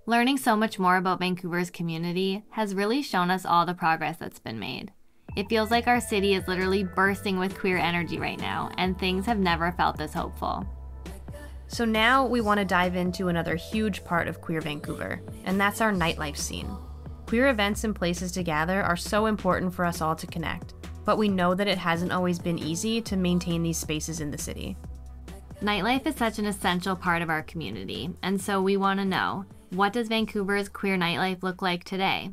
Learning so much more about Vancouver's community has really shown us all the progress that's been made. It feels like our city is literally bursting with queer energy right now, and things have never felt this hopeful. So now we want to dive into another huge part of Queer Vancouver, and that's our nightlife scene. Queer events and places to gather are so important for us all to connect, but we know that it hasn't always been easy to maintain these spaces in the city. Nightlife is such an essential part of our community, and so we want to know, what does Vancouver's queer nightlife look like today?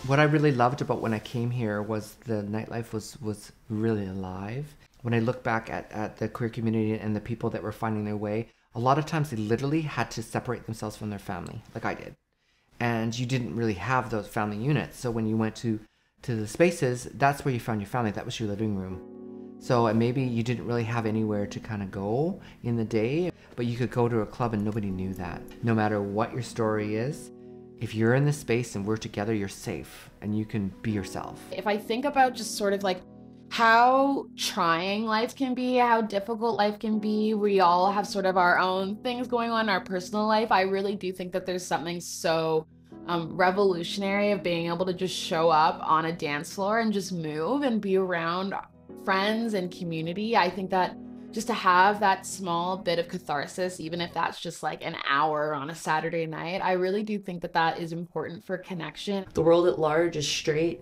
What I really loved about when I came here was the nightlife was really alive. When I look back at the queer community and the people that were finding their way, a lot of times they literally had to separate themselves from their family, like I did. And you didn't really have those family units. So when you went to the spaces, that's where you found your family. That was your living room. So maybe you didn't really have anywhere to kind of go in the day, but you could go to a club and nobody knew that. No matter what your story is, if you're in this space and we're together, you're safe and you can be yourself. If I think about just sort of like how trying life can be, how difficult life can be, we all have sort of our own things going on in our personal life. I really do think that there's something so revolutionary of being able to just show up on a dance floor and just move and be around friends and community. I think that just to have that small bit of catharsis, even if that's just like an hour on a Saturday night, I really do think that that is important for connection. The world at large is straight.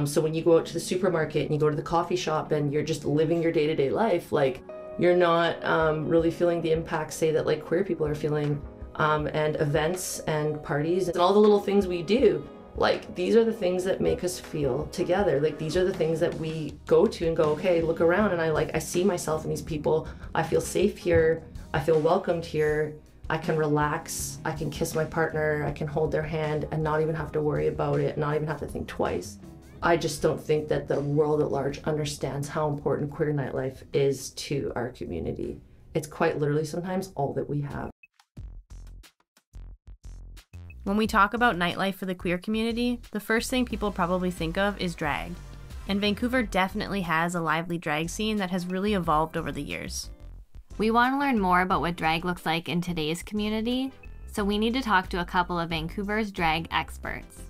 So when you go out to the supermarket and you go to the coffee shop and you're just living your day-to-day life, like you're not really feeling the impact, say, that like queer people are feeling, and events and parties and all the little things we do. Like, these are the things that make us feel together. Like, these are the things that we go to and go, okay, look around, and I see myself in these people. I feel safe here. I feel welcomed here. I can relax. I can kiss my partner. I can hold their hand and not even have to worry about it, not even have to think twice. I just don't think that the world at large understands how important queer nightlife is to our community. It's quite literally sometimes all that we have. When we talk about nightlife for the queer community, the first thing people probably think of is drag. And Vancouver definitely has a lively drag scene that has really evolved over the years. We want to learn more about what drag looks like in today's community, so we need to talk to a couple of Vancouver's drag experts.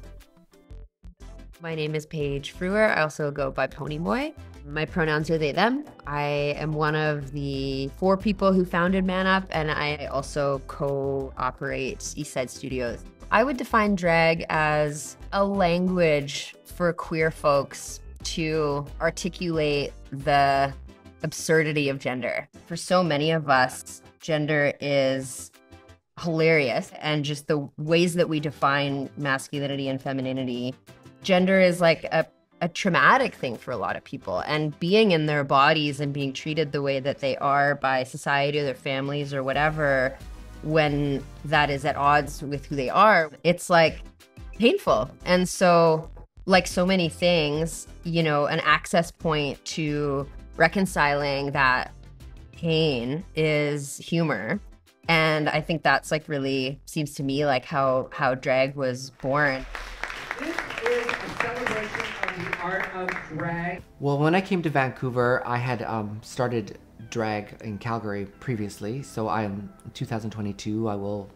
My name is Paige Frewer. I also go by Ponyboy. My pronouns are they, them. I am one of the 4 people who founded Man Up, and I also co-operate Eastside Studios. I would define drag as a language for queer folks to articulate the absurdity of gender. For so many of us, gender is hilarious, and just the ways that we define masculinity and femininity. Gender is like a traumatic thing for a lot of people, and being in their bodies and being treated the way that they are by society or their families or whatever, when that is at odds with who they are, it's like painful. And so, like so many things, you know, an access point to reconciling that pain is humor. And I think that's like really seems to me like how drag was born. This is a celebration of the art of drag. Well, when I came to Vancouver, I had started drag in Calgary previously. So in 2022, I will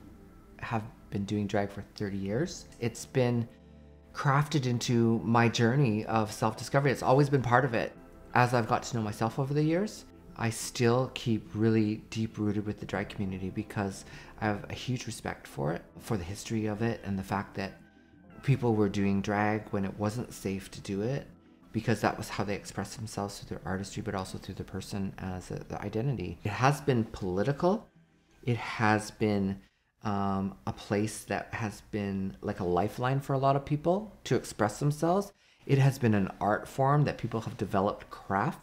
have been doing drag for 30 years. It's been crafted into my journey of self-discovery. It's always been part of it. As I've got to know myself over the years, I still keep really deep-rooted with the drag community because I have a huge respect for it, for the history of it, and the fact that people were doing drag when it wasn't safe to do it, because that was how they expressed themselves through their artistry, but also through the person as the identity. It has been political. It has been a place that has been like a lifeline for a lot of people to express themselves. It has been an art form that people have developed craft.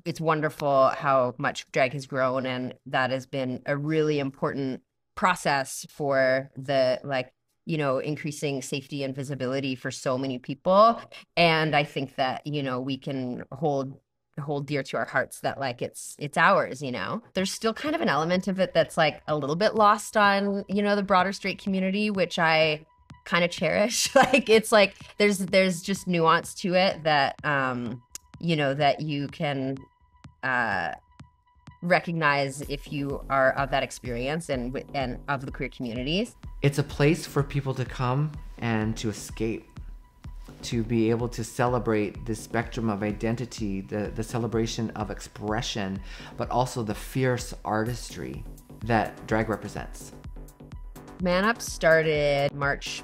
It's wonderful how much drag has grown, and that has been a really important process for the, like, you know, increasing safety and visibility for so many people. And I think that, you know, we can hold hold dear to our hearts, that like it's ours, you know. There's still kind of an element of it that's like a little bit lost on, you know, the broader straight community, which I kind of cherish. Like it's like there's just nuance to it that you know, that you can recognize if you are of that experience and of the queer communities. It's a place for people to come and to escape, to be able to celebrate the spectrum of identity, the celebration of expression, but also the fierce artistry that drag represents. Man Up started March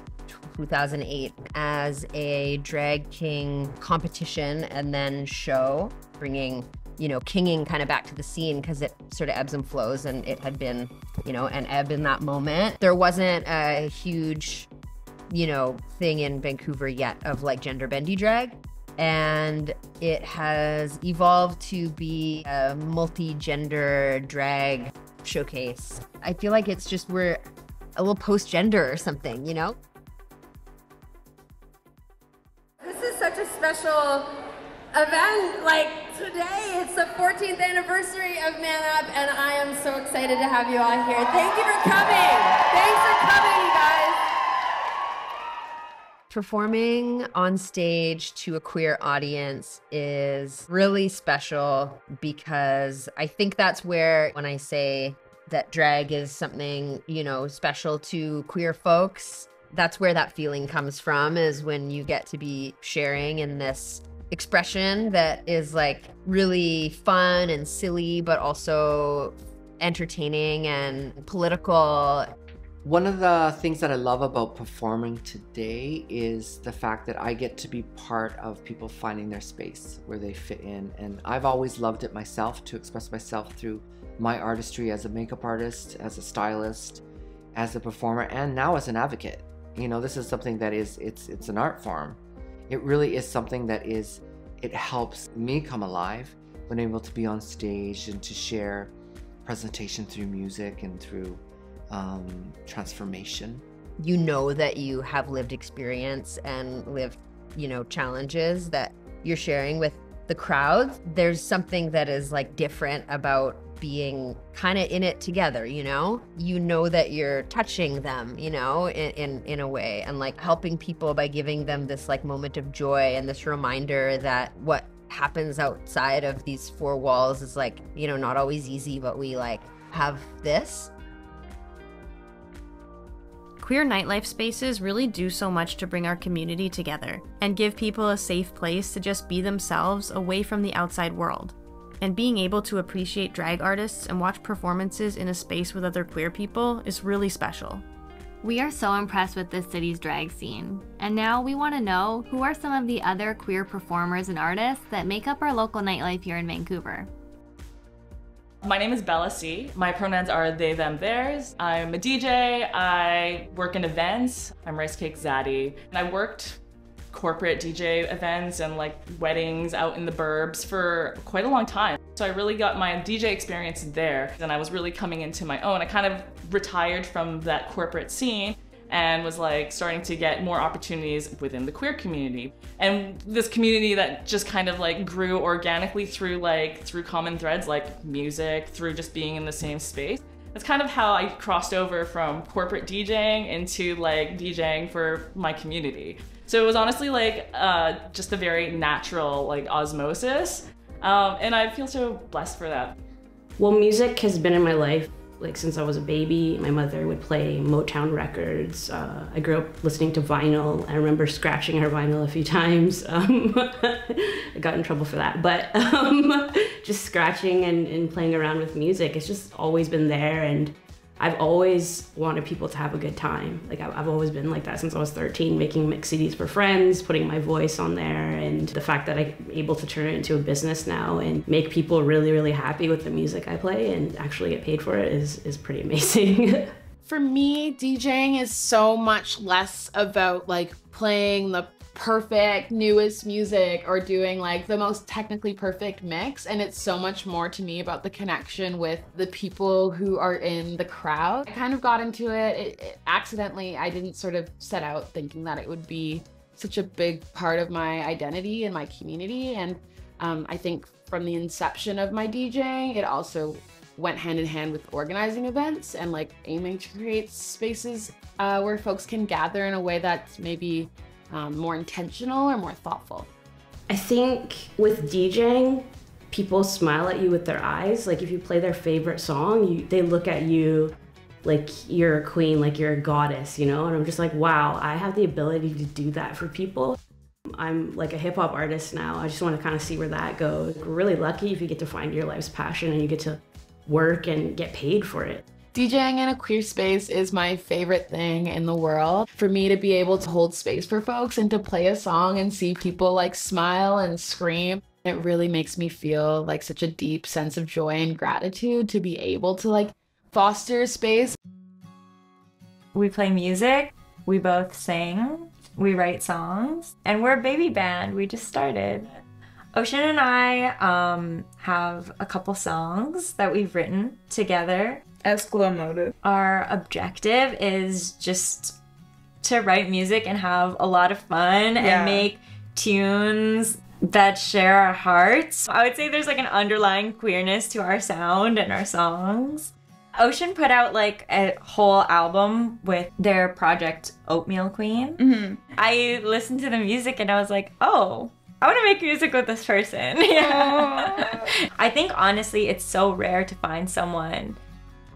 2008 as a drag king competition and then show, bringing, you know, kinging kind of back to the scene because it sort of ebbs and flows, and it had been, you know, an ebb in that moment. There wasn't a huge, you know, thing in Vancouver yet of like gender bendy drag, and it has evolved to be a multi-gender drag showcase. I feel like it's just, we're a little post-gender or something, you know? This is such a special event. Like today, it's the 14th anniversary of Man Up, and I am so excited to have you all here. Thank you for coming. Thanks for coming, you guys. Performing on stage to a queer audience is really special because I think that's where, when I say that drag is something, you know, special to queer folks, that's where that feeling comes from, is when you get to be sharing in this expression that is like really fun and silly, but also entertaining and political. One of the things that I love about performing today is the fact that I get to be part of people finding their space where they fit in. And I've always loved it myself, to express myself through my artistry as a makeup artist, as a stylist, as a performer, and now as an advocate. You know, this is something that is, it's an art form. It really is something that is, it helps me come alive when I'm able to be on stage and to share presentation through music and through transformation. You know that you have lived experience and lived, you know, challenges that you're sharing with the crowd. There's something that is like different about being kind of in it together, you know? You know that you're touching them, you know, in a way, and like helping people by giving them this like moment of joy and this reminder that what happens outside of these four walls is like, you know, not always easy, but we like have this. Queer nightlife spaces really do so much to bring our community together and give people a safe place to just be themselves away from the outside world. And being able to appreciate drag artists and watch performances in a space with other queer people is really special. We are so impressed with this city's drag scene, and now we want to know, who are some of the other queer performers and artists that make up our local nightlife here in Vancouver? My name is Bella C. My pronouns are they, them, theirs. I'm a DJ. I work in events. I'm Rice Cake Zaddy. And I worked corporate DJ events and like weddings out in the burbs for quite a long time. So I really got my DJ experience there. And I was really coming into my own. I kind of retired from that corporate scene and was like starting to get more opportunities within the queer community. And this community that just kind of like grew organically through common threads like music, through just being in the same space. That's kind of how I crossed over from corporate DJing into like DJing for my community. So it was honestly like just a very natural like osmosis. And I feel so blessed for that. Well, music has been in my life like since I was a baby. My mother would play Motown records. I grew up listening to vinyl. I remember scratching her vinyl a few times. I got in trouble for that, but just scratching and playing around with music, it's just always been there, and I've always wanted people to have a good time. Like I've always been like that since I was 13, making mix CDs for friends, putting my voice on there, and the fact that I'm able to turn it into a business now and make people really, really happy with the music I play and actually get paid for it is pretty amazing. For me, DJing is so much less about like playing the perfect newest music or doing like the most technically perfect mix, and it's so much more to me about the connection with the people who are in the crowd. I kind of got into it accidentally. I didn't sort of set out thinking that it would be such a big part of my identity and my community. And I think from the inception of my DJing, it also went hand in hand with organizing events and like aiming to create spaces where folks can gather in a way that's maybe more intentional or more thoughtful. I think with DJing, people smile at you with their eyes. Like if you play their favorite song, they look at you like you're a queen, like you're a goddess, you know? And I'm just like, wow, I have the ability to do that for people. I'm like a hip hop artist now. I just want to kind of see where that goes. We're really lucky if you get to find your life's passion and you get to work and get paid for it. DJing in a queer space is my favorite thing in the world. For me to be able to hold space for folks and to play a song and see people like smile and scream, it really makes me feel like such a deep sense of joy and gratitude to be able to like foster a space. We play music, we both sing, we write songs, and we're a baby band. We just started. Ocean and I have a couple songs that we've written together. Exclamotive. Our objective is just to write music and have a lot of fun and make tunes that share our hearts. I would say there's like an underlying queerness to our sound and our songs. Ocean put out like a whole album with their project Oatmeal Queen. Mm-hmm. I listened to the music and I was like, oh, I want to make music with this person. Yeah. I think honestly it's so rare to find someone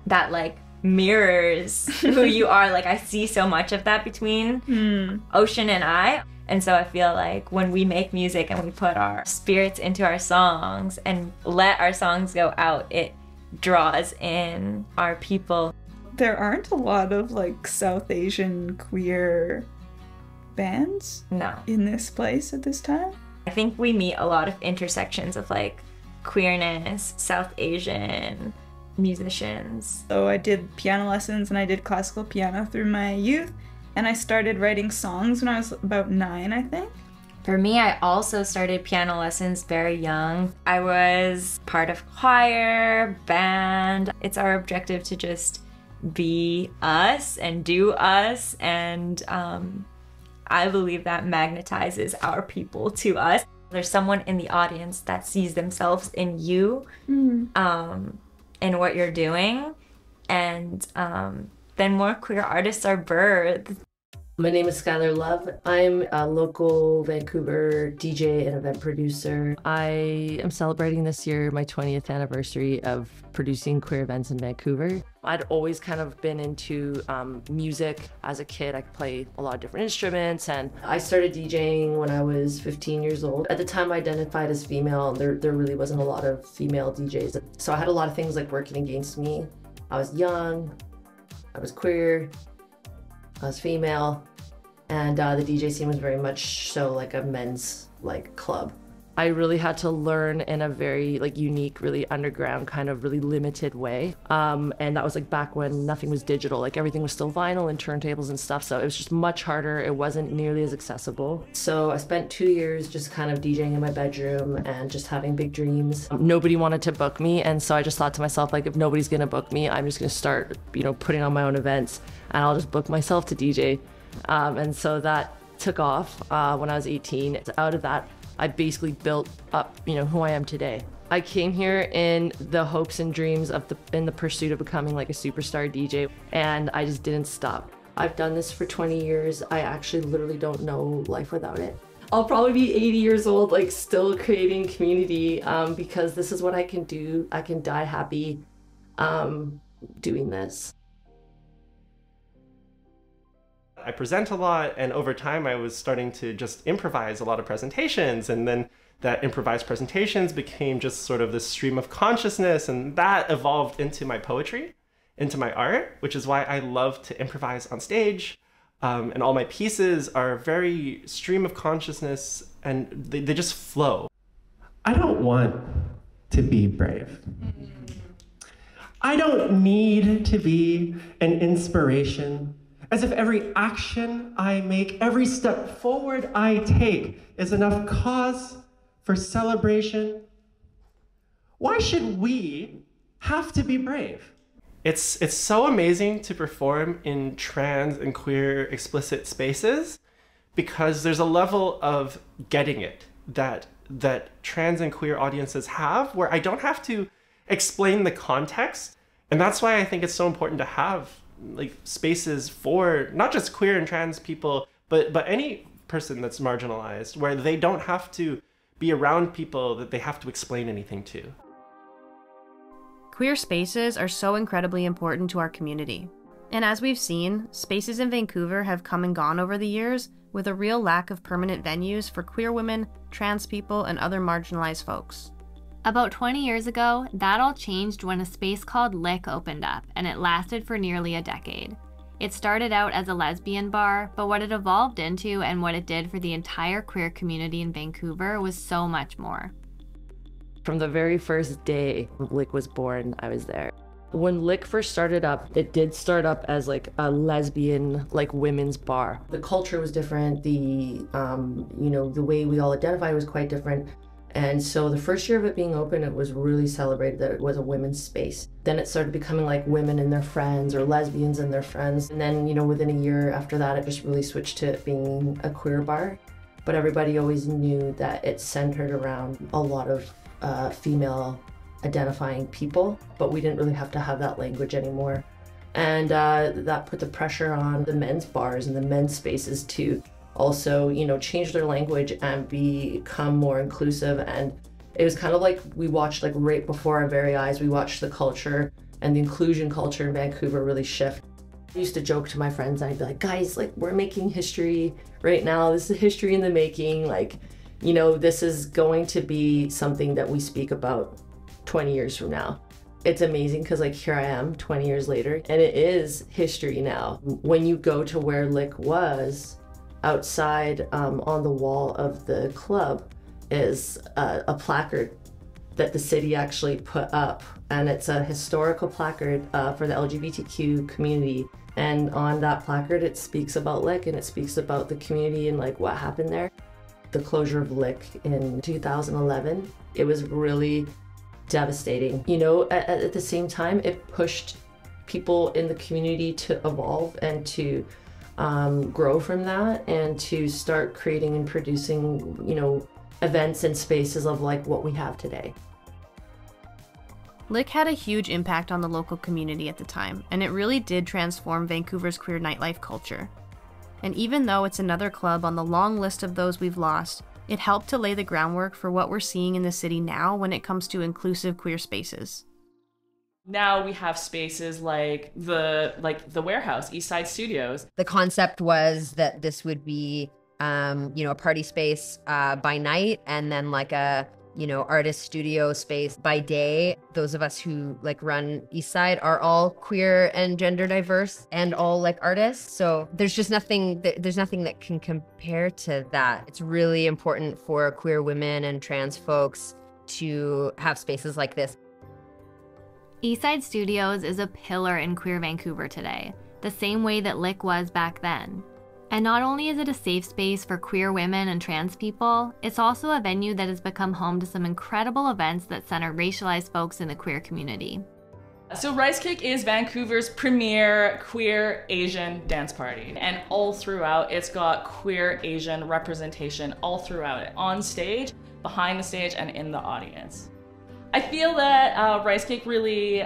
that like mirrors who you are. Like I see so much of that between Ocean and I. And so I feel like when we make music and we put our spirits into our songs and let our songs go out, it draws in our people. There aren't a lot of like South Asian queer bands in this place at this time. I think we meet a lot of intersections of like queerness, South Asian musicians. So I did piano lessons and I did classical piano through my youth, and I started writing songs when I was about 9, I think. For me, I also started piano lessons very young. I was part of choir, band. It's our objective to just be us and do us, and I believe that magnetizes our people to us. There's someone in the audience that sees themselves in you, in what you're doing, and then more queer artists are birthed. My name is Skylar Love. I'm a local Vancouver DJ and event producer. I am celebrating this year my 20th anniversary of producing queer events in Vancouver. I'd always kind of been into music as a kid. I could play a lot of different instruments, and I started DJing when I was 15 years old. At the time I identified as female, and there really wasn't a lot of female DJs. So I had a lot of things like working against me. I was young, I was queer, I was female, and the DJ scene was very much so like a men's like club. I really had to learn in a very like unique, really underground kind of really limited way. And that was like back when nothing was digital, like everything was still vinyl and turntables and stuff. So it was just much harder. It wasn't nearly as accessible. So I spent 2 years just kind of DJing in my bedroom and just having big dreams. Nobody wanted to book me. And so I just thought to myself, like, if nobody's gonna book me, I'm just gonna start, you know, putting on my own events, and I'll just book myself to DJ. And so that took off when I was 18. Out of that, I basically built up, you know, who I am today. I came here in the hopes and dreams of in the pursuit of becoming like a superstar DJ, and I just didn't stop. I've done this for 20 years. I actually literally don't know life without it. I'll probably be 80 years old, like still creating community, because this is what I can do. I can die happy doing this. I present a lot, and over time I was starting to just improvise a lot of presentations, and then that improvised presentations became just sort of this stream of consciousness, and that evolved into my poetry, into my art, which is why I love to improvise on stage. And all my pieces are very stream of consciousness, and they just flow. I don't want to be brave. I don't need to be an inspiration. As if every action I make, every step forward I take is enough cause for celebration. Why should we have to be brave? It's so amazing to perform in trans and queer explicit spaces, because there's a level of getting it that trans and queer audiences have, where I don't have to explain the context. And that's why I think it's so important to have like spaces for not just queer and trans people, but any person that's marginalized, where they don't have to be around people that they have to explain anything to. Queer spaces are so incredibly important to our community. And as we've seen, spaces in Vancouver have come and gone over the years, with a real lack of permanent venues for queer women, trans people, and other marginalized folks. About 20 years ago, that all changed when a space called Lick opened up, and it lasted for nearly a decade. It started out as a lesbian bar, but what it evolved into and what it did for the entire queer community in Vancouver was so much more. From the very first day Lick was born, I was there. When Lick first started up, it did start up as like a lesbian, like women's bar. The culture was different. The way we all identified was quite different. And so the first year of it being open, it was really celebrated that it was a women's space. Then it started becoming like women and their friends, or lesbians and their friends. And then, within a year after that, it just really switched to it being a queer bar. But everybody always knew that it centered around a lot of female identifying people, but we didn't really have to have that language anymore. And that put the pressure on the men's bars and the men's spaces to also, change their language and become more inclusive. And it was kind of like we watched, like right before our very eyes, we watched the culture and the inclusion culture in Vancouver really shift. I used to joke to my friends, I'd be like, guys, like we're making history right now. This is history in the making. Like, this is going to be something that we speak about 20 years from now. It's amazing because like here I am 20 years later and it is history now. When you go to where Lick was, outside on the wall of the club is a placard that the city actually put up, and it's a historical placard for the LGBTQ community. And on that placard it speaks about Lick and it speaks about the community and like what happened there. The closure of Lick in 2011, it was really devastating. At the same time, it pushed people in the community to evolve and to grow from that and to start creating and producing, events and spaces of like what we have today. Lick had a huge impact on the local community at the time, and it really did transform Vancouver's queer nightlife culture. And even though it's another club on the long list of those we've lost, it helped to lay the groundwork for what we're seeing in the city now when it comes to inclusive queer spaces. Now we have spaces like the Warehouse, East Side Studios. The concept was that this would be, a party space by night, and then like a, artist studio space by day. Those of us who like run East Side are all queer and gender diverse and all like artists. So there's nothing that can compare to that. It's really important for queer women and trans folks to have spaces like this. Eastside Studios is a pillar in queer Vancouver today, the same way that Lick was back then. And not only is it a safe space for queer women and trans people, it's also a venue that has become home to some incredible events that center racialized folks in the queer community. So Rice Cake is Vancouver's premier queer Asian dance party. And all throughout, it's got queer Asian representation all throughout it, on stage, behind the stage, and in the audience. I feel that Rice Cake really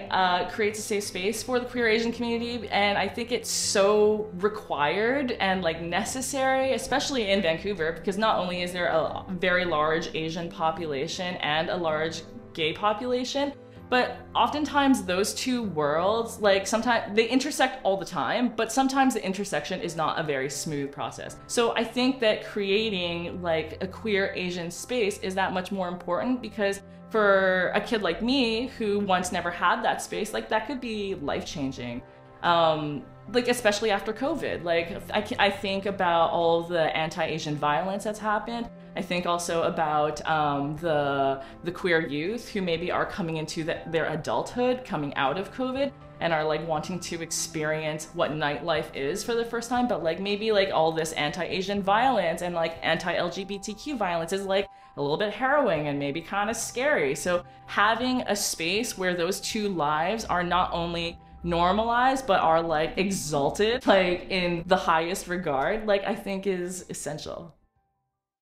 creates a safe space for the queer Asian community, and I think it's so required and like necessary, especially in Vancouver, because not only is there a very large Asian population and a large gay population, but oftentimes those two worlds, like sometimes they intersect all the time, but sometimes the intersection is not a very smooth process. So I think that creating like a queer Asian space is that much more important, because for a kid like me who once never had that space, like that could be life-changing. Like especially after COVID, like I think about all the anti-Asian violence that's happened. I think also about the queer youth who maybe are coming into their adulthood, coming out of COVID, and are like wanting to experience what nightlife is for the first time, but like maybe like all this anti-Asian violence and like anti-LGBTQ violence is like a little bit harrowing and maybe kind of scary. So having a space where those two lives are not only normalized but are like exalted, like in the highest regard, like I think is essential.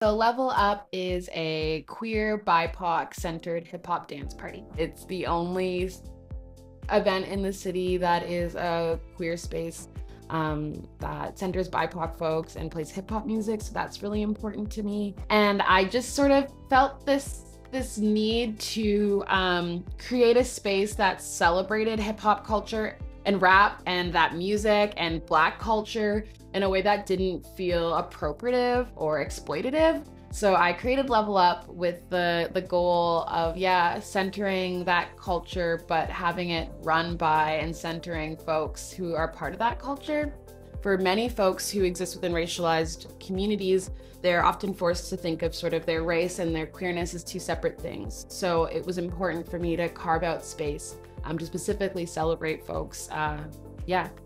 So Level Up is a queer, BIPOC centered hip hop dance party. It's the only event in the city that is a queer space that centers BIPOC folks and plays hip hop music. So that's really important to me. And I just sort of felt this need to create a space that celebrated hip hop culture and rap and that music and Black culture in a way that didn't feel appropriative or exploitative. So I created Level Up with the goal of, centering that culture, but having it run by and centering folks who are part of that culture. For many folks who exist within racialized communities, they're often forced to think of sort of their race and their queerness as two separate things. So it was important for me to carve out space to specifically celebrate folks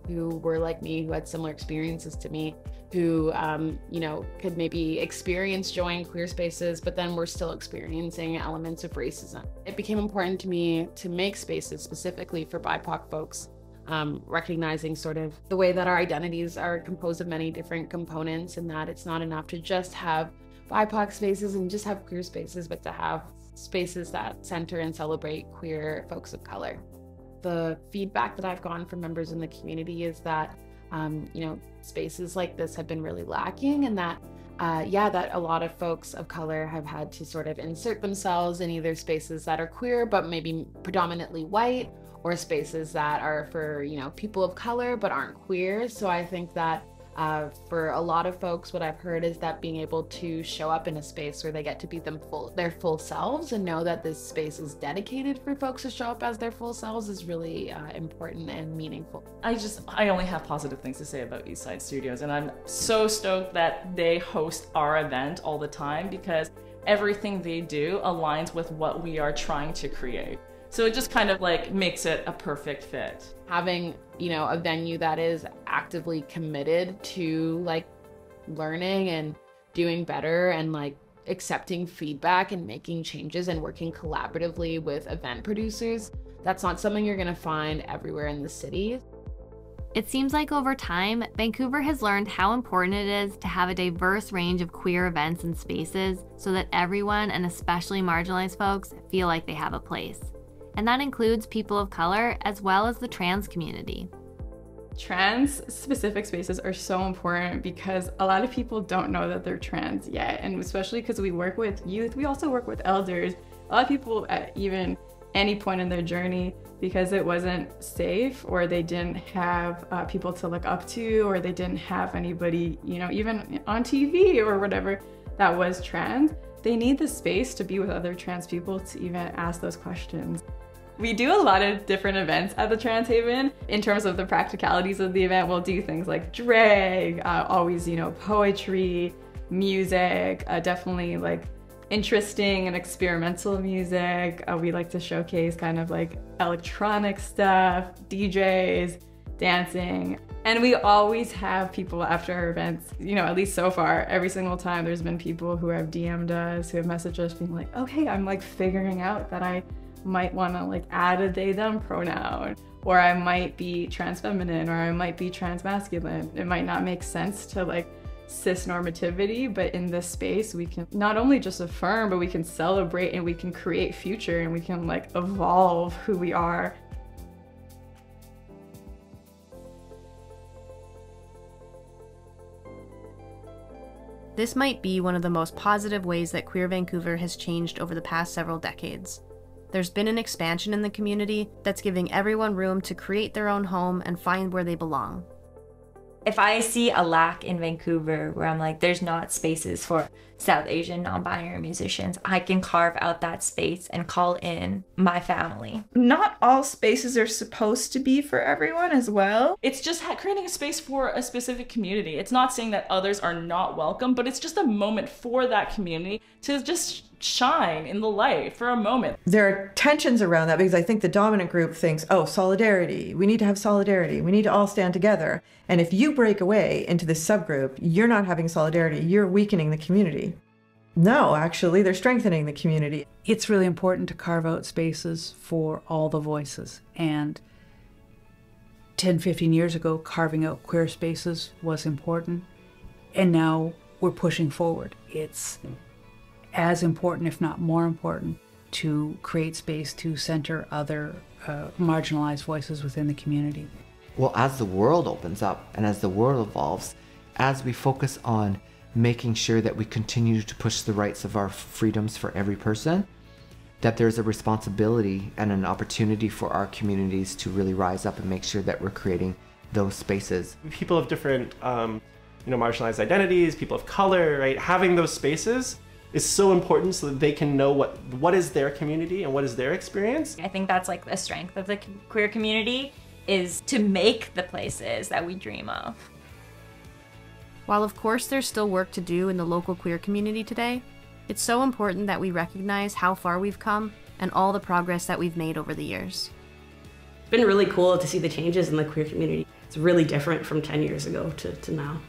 who were like me, who had similar experiences to me, who, could maybe experience joy in queer spaces, but then were still experiencing elements of racism. It became important to me to make spaces specifically for BIPOC folks, recognizing sort of the way that our identities are composed of many different components, and that it's not enough to just have BIPOC spaces and just have queer spaces, but to have spaces that center and celebrate queer folks of color. The feedback that I've gotten from members in the community is that, spaces like this have been really lacking, and that, that a lot of folks of color have had to sort of insert themselves in either spaces that are queer, but maybe predominantly white, or spaces that are for, people of color, but aren't queer. So I think that for a lot of folks, what I've heard is that being able to show up in a space where they get to be their full selves and know that this space is dedicated for folks to show up as their full selves is really important and meaningful. I only have positive things to say about Eastside Studios, and I'm so stoked that they host our event all the time, because everything they do aligns with what we are trying to create. So it just kind of like makes it a perfect fit. Having, a venue that is actively committed to like learning and doing better and like accepting feedback and making changes and working collaboratively with event producers, that's not something you're gonna find everywhere in the city. It seems like over time, Vancouver has learned how important it is to have a diverse range of queer events and spaces so that everyone, and especially marginalized folks, feel like they have a place. And that includes people of color as well as the trans community. Trans-specific spaces are so important because a lot of people don't know that they're trans yet, and especially because we work with youth, we also work with elders. A lot of people at even any point in their journey, because it wasn't safe, or they didn't have people to look up to, or they didn't have anybody, even on TV or whatever, that was trans, they need the space to be with other trans people to even ask those questions. We do a lot of different events at the Trans Haven. In terms of the practicalities of the event, we'll do things like drag, always, poetry, music, definitely like interesting and experimental music. We like to showcase kind of like electronic stuff, DJs, dancing. And we always have people after our events, at least so far, every single time there's been people who have DM'd us, who have messaged us being like, oh, hey, I'm like figuring out that I might want to like add a they them pronoun, or I might be trans feminine, or I might be trans masculine. It might not make sense to like cis normativity, but in this space we can not only just affirm, but we can celebrate, and we can create future, and we can like evolve who we are. This might be one of the most positive ways that Queer Vancouver has changed over the past several decades. There's been an expansion in the community that's giving everyone room to create their own home and find where they belong. If I see a lack in Vancouver where I'm like, there's not spaces for South Asian non-binary musicians, I can carve out that space and call in my family. Not all spaces are supposed to be for everyone as well. It's just creating a space for a specific community. It's not saying that others are not welcome, but it's just a moment for that community to just shine in the light for a moment. There are tensions around that because I think the dominant group thinks, oh, solidarity. We need to have solidarity. We need to all stand together. And if you break away into this subgroup, you're not having solidarity. You're weakening the community. No, actually, they're strengthening the community. It's really important to carve out spaces for all the voices. And 10, 15 years ago, carving out queer spaces was important. And now we're pushing forward. It's as important, if not more important, to create space to center other marginalized voices within the community. Well, as the world opens up and as the world evolves, as we focus on making sure that we continue to push the rights of our freedoms for every person, that there's a responsibility and an opportunity for our communities to really rise up and make sure that we're creating those spaces. People of different, marginalized identities, people of color, right? Having those spaces is so important so that they can know what is their community and what is their experience. I think that's like the strength of the queer community, is to make the places that we dream of. While of course there's still work to do in the local queer community today, it's so important that we recognize how far we've come and all the progress that we've made over the years. It's been really cool to see the changes in the queer community. It's really different from 10 years ago to now.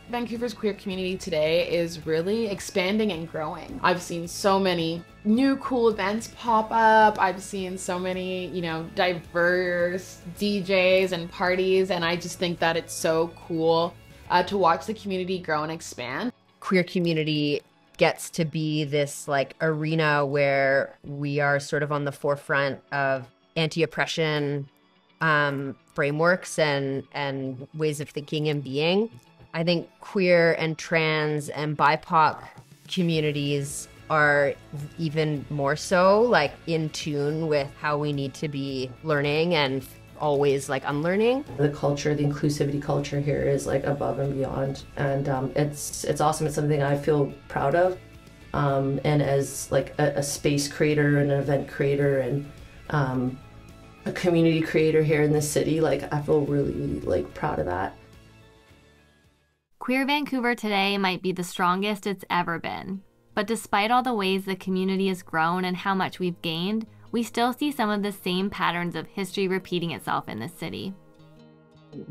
Vancouver's queer community today is really expanding and growing. I've seen so many new cool events pop up. I've seen so many, diverse DJs and parties, and I just think that it's so cool to watch the community grow and expand. Queer community gets to be this like arena where we are sort of on the forefront of anti-oppression frameworks and ways of thinking and being. I think queer and trans and BIPOC communities are even more so like in tune with how we need to be learning and always like unlearning. The culture, the inclusivity culture here is like above and beyond, and it's awesome. It's something I feel proud of, and as like a space creator and an event creator and a community creator here in this city, like I feel really like proud of that. Queer Vancouver today might be the strongest it's ever been, but despite all the ways the community has grown and how much we've gained, we still see some of the same patterns of history repeating itself in this city.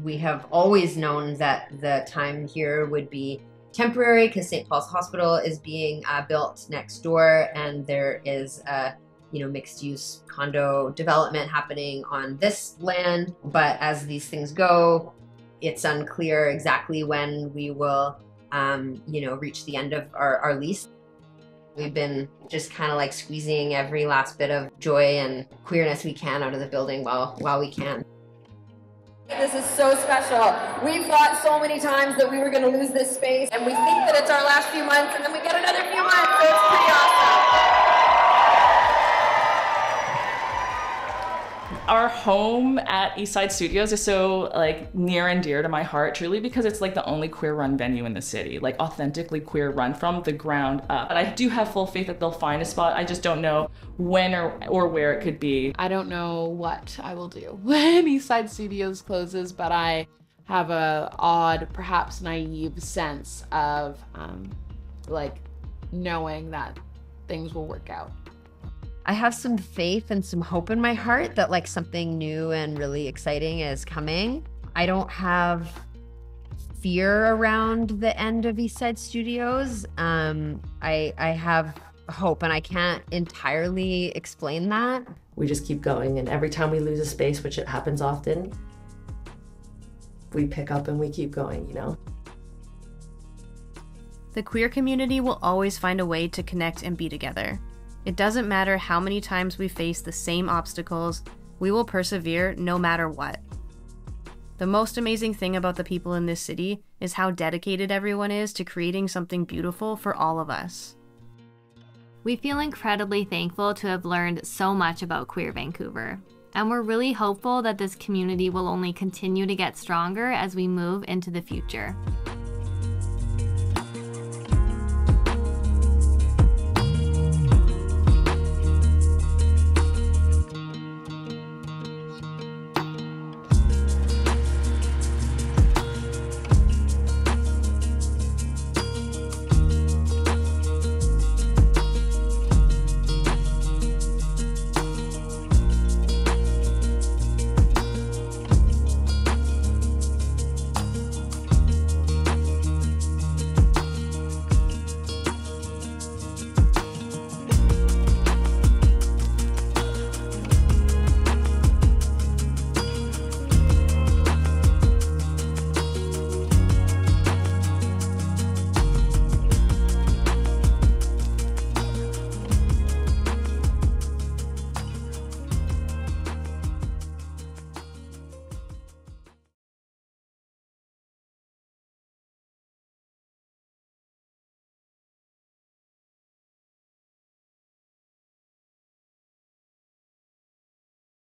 We have always known that the time here would be temporary because St. Paul's Hospital is being built next door, and there is a mixed-use condo development happening on this land. But as these things go, it's unclear exactly when we will, reach the end of our lease. We've been just kind of like squeezing every last bit of joy and queerness we can out of the building while we can. This is so special. We've thought so many times that we were going to lose this space, and we think that it's our last few months, and then we get another few months, so it's pretty awesome. Our home at Eastside Studios is so like near and dear to my heart, truly, because it's like the only queer run venue in the city, like authentically queer run from the ground up. But I do have full faith that they'll find a spot. I just don't know when or where it could be. I don't know what I will do when Eastside Studios closes, but I have a odd, perhaps naive sense of like knowing that things will work out. I have some faith and some hope in my heart that like something new and really exciting is coming. I don't have fear around the end of Eastside Studios. I have hope, and I can't entirely explain that. We just keep going, and every time we lose a space, which it happens often, we pick up and we keep going, The queer community will always find a way to connect and be together. It doesn't matter how many times we face the same obstacles, we will persevere no matter what. The most amazing thing about the people in this city is how dedicated everyone is to creating something beautiful for all of us. We feel incredibly thankful to have learned so much about Queer Vancouver, and we're really hopeful that this community will only continue to get stronger as we move into the future.